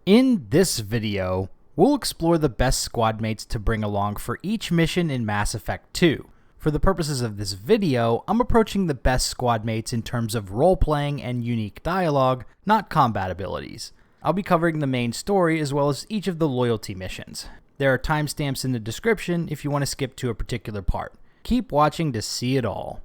In this video, we'll explore the best squad mates to bring along for each mission in Mass Effect 2. For the purposes of this video, I'm approaching the best squad mates in terms of role-playing and unique dialogue, not combat abilities. I'll be covering the main story as well as each of the loyalty missions. There are timestamps in the description if you want to skip to a particular part. Keep watching to see it all.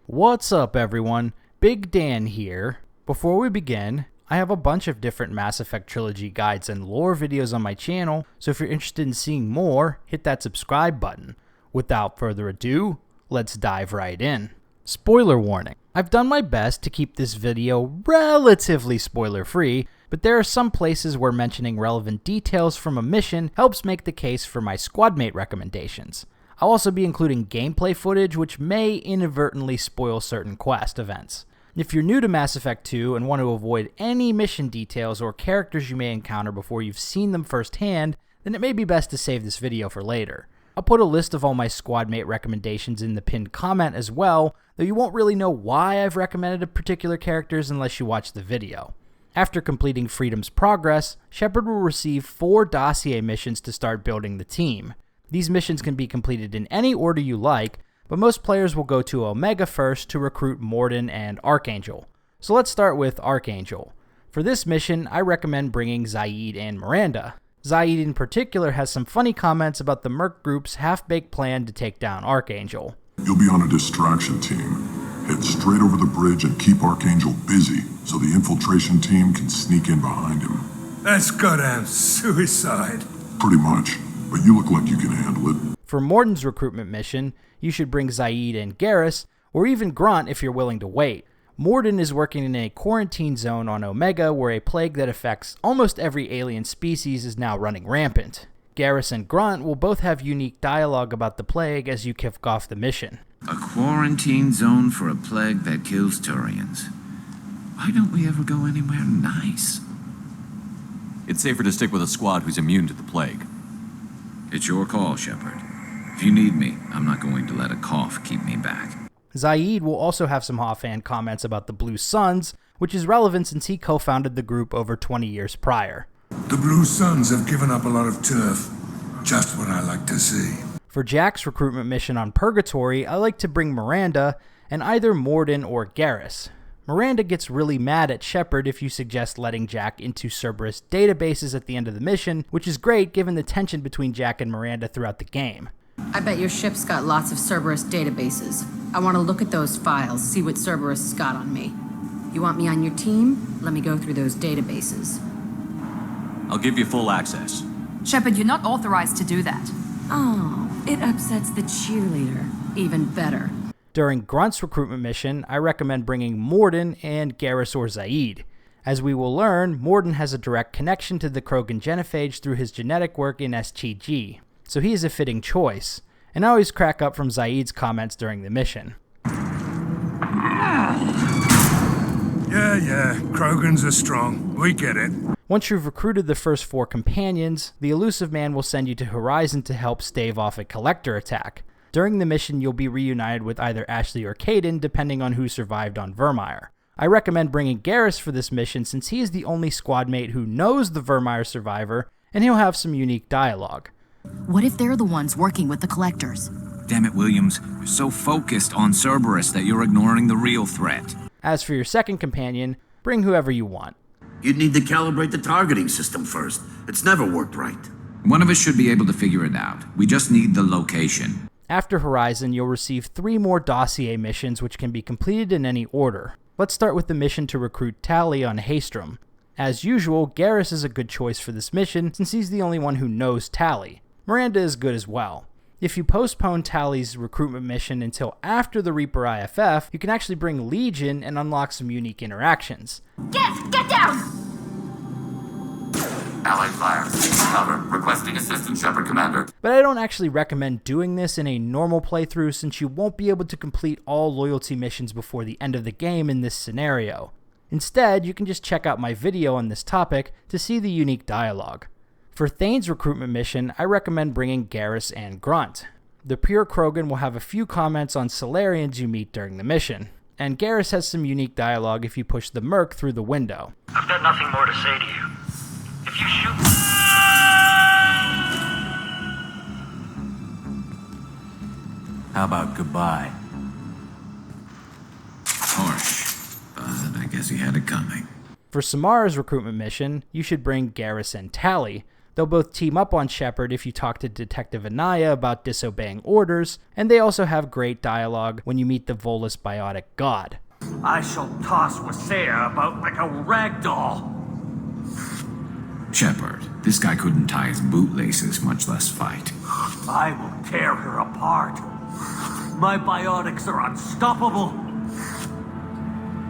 What's up everyone, Big Dan here. Before we begin, I have a bunch of different Mass Effect Trilogy guides and lore videos on my channel, so if you're interested in seeing more, hit that subscribe button. Without further ado, let's dive right in. Spoiler warning. I've done my best to keep this video relatively spoiler-free, but there are some places where mentioning relevant details from a mission helps make the case for my squad mate recommendations. I'll also be including gameplay footage which may inadvertently spoil certain quest events. If you're new to Mass Effect 2 and want to avoid any mission details or characters you may encounter before you've seen them firsthand, then it may be best to save this video for later. I'll put a list of all my squad mate recommendations in the pinned comment as well, though you won't really know why I've recommended a particular characters unless you watch the video. After completing Freedom's Progress, Shepard will receive 4 Dossier missions to start building the team. These missions can be completed in any order you like, but most players will go to Omega first to recruit Mordin and Archangel. So let's start with Archangel. For this mission, I recommend bringing Zaid and Miranda. Zaid in particular has some funny comments about the Merc Group's half-baked plan to take down Archangel. You'll be on a distraction team. Head straight over the bridge and keep Archangel busy so the infiltration team can sneak in behind him. That's goddamn suicide. Pretty much, but you look like you can handle it. For Mordin's recruitment mission, you should bring Zaid and Garrus, or even Grunt if you're willing to wait. Mordin is working in a quarantine zone on Omega where a plague that affects almost every alien species is now running rampant. Garrus and Grunt will both have unique dialogue about the plague as you kick off the mission. A quarantine zone for a plague that kills Turians. Why don't we ever go anywhere nice? It's safer to stick with a squad who's immune to the plague. It's your call, Shepard. If you need me, I'm not going to let a cough keep me back. Zaid will also have some offhand comments about the Blue Suns, which is relevant since he co-founded the group over 20 years prior. The Blue Suns have given up a lot of turf. Just what I like to see. For Jack's recruitment mission on Purgatory, I like to bring Miranda and either Mordin or Garrus. Miranda gets really mad at Shepard if you suggest letting Jack into Cerberus databases at the end of the mission, which is great given the tension between Jack and Miranda throughout the game. I bet your ship's got lots of Cerberus databases. I want to look at those files, see what Cerberus has got on me. You want me on your team? Let me go through those databases. I'll give you full access. Shepard, you're not authorized to do that. Oh, it upsets the cheerleader. Even better. During Grunt's recruitment mission, I recommend bringing Mordin and Garrus or Zaid. As we will learn, Mordin has a direct connection to the Krogan genophage through his genetic work in STG, so he is a fitting choice, and I always crack up from Zaid's comments during the mission. Yeah, Krogans are strong. We get it. Once you've recruited the first 4 companions, the Elusive Man will send you to Horizon to help stave off a Collector attack. During the mission, you'll be reunited with either Ashley or Kaidan, depending on who survived on Virmire. I recommend bringing Garrus for this mission since he is the only squad mate who knows the Virmire survivor, and he'll have some unique dialogue. What if they're the ones working with the Collectors? Damn it, Williams. You're so focused on Cerberus that you're ignoring the real threat. As for your second companion, bring whoever you want. You'd need to calibrate the targeting system first. It's never worked right. One of us should be able to figure it out. We just need the location. After Horizon, you'll receive 3 more Dossier missions which can be completed in any order. Let's start with the mission to recruit Tali on Haestrom. As usual, Garrus is a good choice for this mission since he's the only one who knows Tali. Miranda is good as well. If you postpone Tali's recruitment mission until after the Reaper IFF, you can actually bring Legion and unlock some unique interactions. Get down! Allied fire. Cover. Requesting assistance, Shepard Commander. But I don't actually recommend doing this in a normal playthrough since you won't be able to complete all loyalty missions before the end of the game in this scenario. Instead, you can just check out my video on this topic to see the unique dialogue. For Thane's recruitment mission, I recommend bringing Garrus and Grunt. The pure Krogan will have a few comments on Salarians you meet during the mission, and Garrus has some unique dialogue if you push the Merc through the window. I've got nothing more to say to you. If you shoot How about goodbye? Harsh, but I guess he had it coming. For Samara's recruitment mission, you should bring Garrus and Tali. They'll both team up on Shepard if you talk to Detective Anaya about disobeying orders, and they also have great dialogue when you meet the Volus biotic god. I shall toss Wasea about like a rag doll. Shepard, this guy couldn't tie his bootlaces, much less fight. I will tear her apart. My biotics are unstoppable.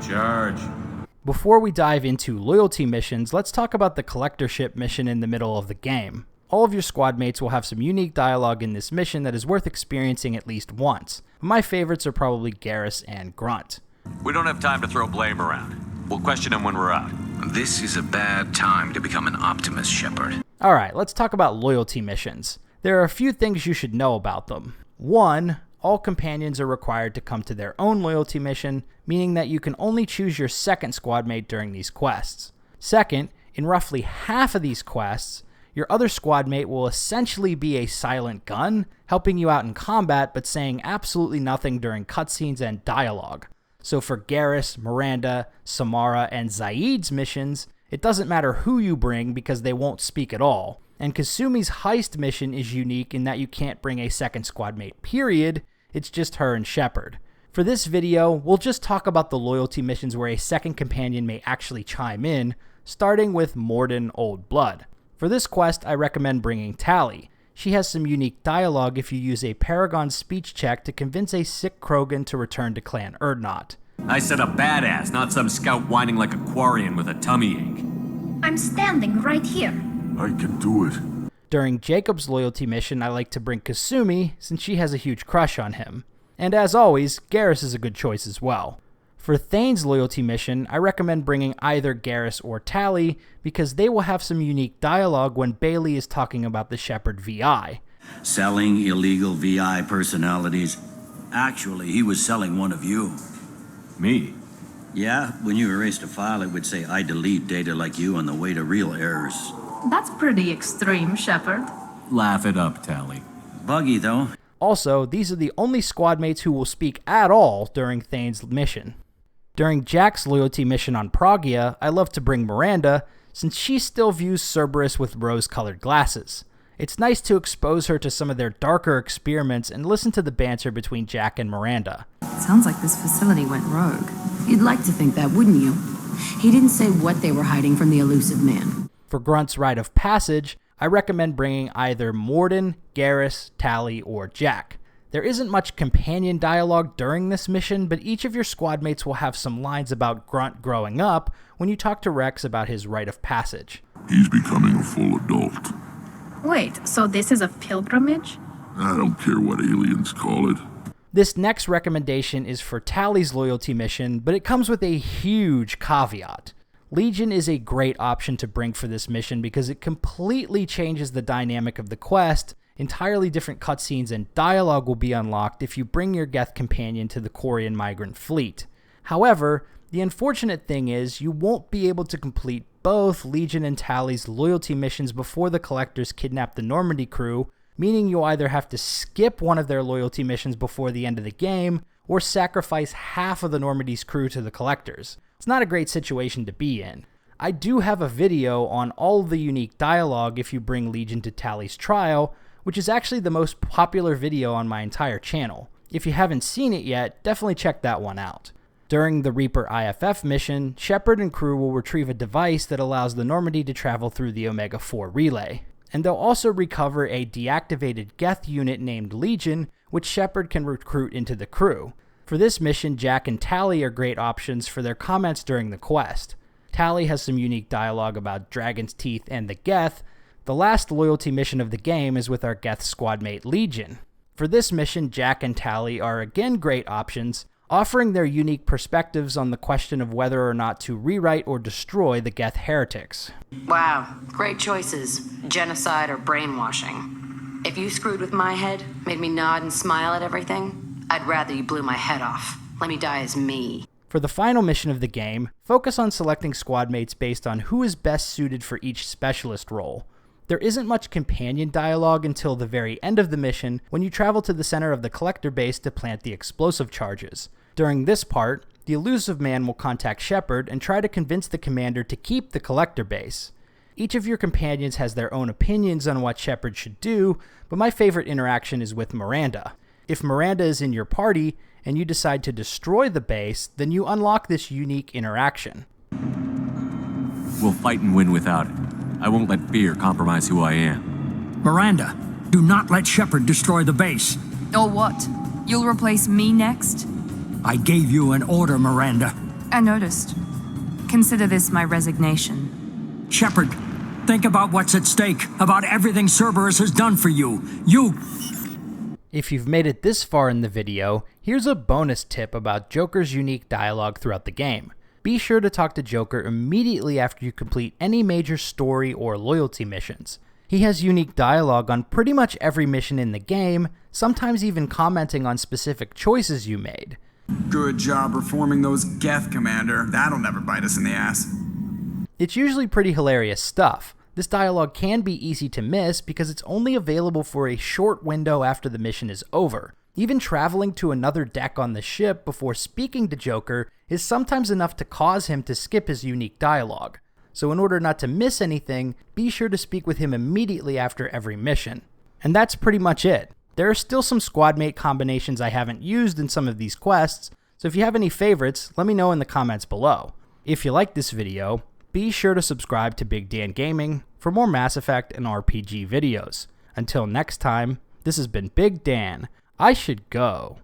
Charge. Before we dive into loyalty missions, let's talk about the collectorship mission in the middle of the game. All of your squad mates will have some unique dialogue in this mission that is worth experiencing at least once. My favorites are probably Garrus and Grunt. We don't have time to throw blame around. We'll question him when we're out. This is a bad time to become an optimist, Shepard. Alright, let's talk about loyalty missions. There are a few things you should know about them. 1. All companions are required to come to their own loyalty mission, meaning that you can only choose your second squad mate during these quests. 2nd, in roughly half of these quests, your other squad mate will essentially be a silent gun, helping you out in combat but saying absolutely nothing during cutscenes and dialogue. So for Garrus, Miranda, Samara, and Zaid's missions, it doesn't matter who you bring because they won't speak at all. And Kasumi's heist mission is unique in that you can't bring a second squad mate, period. It's just her and Shepard. For this video, we'll just talk about the loyalty missions where a second companion may actually chime in, starting with Mordin Old Blood. For this quest, I recommend bringing Tali. She has some unique dialogue if you use a Paragon speech check to convince a sick Krogan to return to Clan Urdnot. I said a badass, not some scout whining like a Quarian with a tummy ache. I'm standing right here. I can do it. During Jacob's loyalty mission, I like to bring Kasumi, since she has a huge crush on him. And as always, Garrus is a good choice as well. For Thane's loyalty mission, I recommend bringing either Garrus or Tali, because they will have some unique dialogue when Bailey is talking about the Shepard VI. Selling illegal VI personalities. Actually, he was selling one of you. Me? Yeah, when you erased a file, it would say, I delete data like you on the way to real errors. That's pretty extreme, Shepard. Laugh it up, Tali. Buggy, though. Also, these are the only squad mates who will speak at all during Thane's mission. During Jack's loyalty mission on Pragia, I love to bring Miranda, since she still views Cerberus with rose-colored glasses. It's nice to expose her to some of their darker experiments and listen to the banter between Jack and Miranda. Sounds like this facility went rogue. You'd like to think that, wouldn't you? He didn't say what they were hiding from the elusive man. For Grunt's rite of passage, I recommend bringing either Mordin, Garrus, Tali, or Jack. There isn't much companion dialogue during this mission, but each of your squad mates will have some lines about Grunt growing up when you talk to Rex about his rite of passage. He's becoming a full adult. Wait, so this is a pilgrimage? I don't care what aliens call it. This next recommendation is for Tali's loyalty mission, but it comes with a huge caveat. Legion is a great option to bring for this mission because it completely changes the dynamic of the quest. Entirely different cutscenes and dialogue will be unlocked if you bring your Geth companion to the Quarian migrant fleet. However, the unfortunate thing is you won't be able to complete both Legion and Tali's loyalty missions before the Collectors kidnap the Normandy crew, meaning you'll either have to skip one of their loyalty missions before the end of the game, or sacrifice half of the Normandy's crew to the Collectors. It's not a great situation to be in. I do have a video on all of the unique dialogue if you bring Legion to Tali's trial, which is actually the most popular video on my entire channel. If you haven't seen it yet, definitely check that one out. During the Reaper IFF mission, Shepard and crew will retrieve a device that allows the Normandy to travel through the Omega-4 relay. And they'll also recover a deactivated Geth unit named Legion, which Shepard can recruit into the crew. For this mission, Jack and Tali are great options for their comments during the quest. Tali has some unique dialogue about Dragon's Teeth and the Geth. The last loyalty mission of the game is with our Geth squadmate Legion. For this mission, Jack and Tali are again great options, offering their unique perspectives on the question of whether or not to rewrite or destroy the Geth heretics. Wow, great choices. Genocide or brainwashing. If you screwed with my head, made me nod and smile at everything, I'd rather you blew my head off. Let me die as me. For the final mission of the game, focus on selecting squad mates based on who is best suited for each specialist role. There isn't much companion dialogue until the very end of the mission when you travel to the center of the collector base to plant the explosive charges. During this part, the elusive man will contact Shepard and try to convince the commander to keep the collector base. Each of your companions has their own opinions on what Shepard should do, but my favorite interaction is with Miranda. If Miranda is in your party and you decide to destroy the base, then you unlock this unique interaction. We'll fight and win without it. I won't let fear compromise who I am. Miranda, do not let Shepard destroy the base. Or what? You'll replace me next? I gave you an order, Miranda. I noticed. Consider this my resignation. Shepard, think about what's at stake, about everything Cerberus has done for you. If you've made it this far in the video, here's a bonus tip about Joker's unique dialogue throughout the game. Be sure to talk to Joker immediately after you complete any major story or loyalty missions. He has unique dialogue on pretty much every mission in the game, sometimes even commenting on specific choices you made. Good job reforming those Geth, Commander. That'll never bite us in the ass. It's usually pretty hilarious stuff. This dialogue can be easy to miss because it's only available for a short window after the mission is over. Even traveling to another deck on the ship before speaking to Joker is sometimes enough to cause him to skip his unique dialogue. So in order not to miss anything, be sure to speak with him immediately after every mission. And that's pretty much it. There are still some squadmate combinations I haven't used in some of these quests, so if you have any favorites, let me know in the comments below. If you like this video, be sure to subscribe to Big Dan Gaming for more Mass Effect and RPG videos. Until next time, this has been Big Dan. I should go.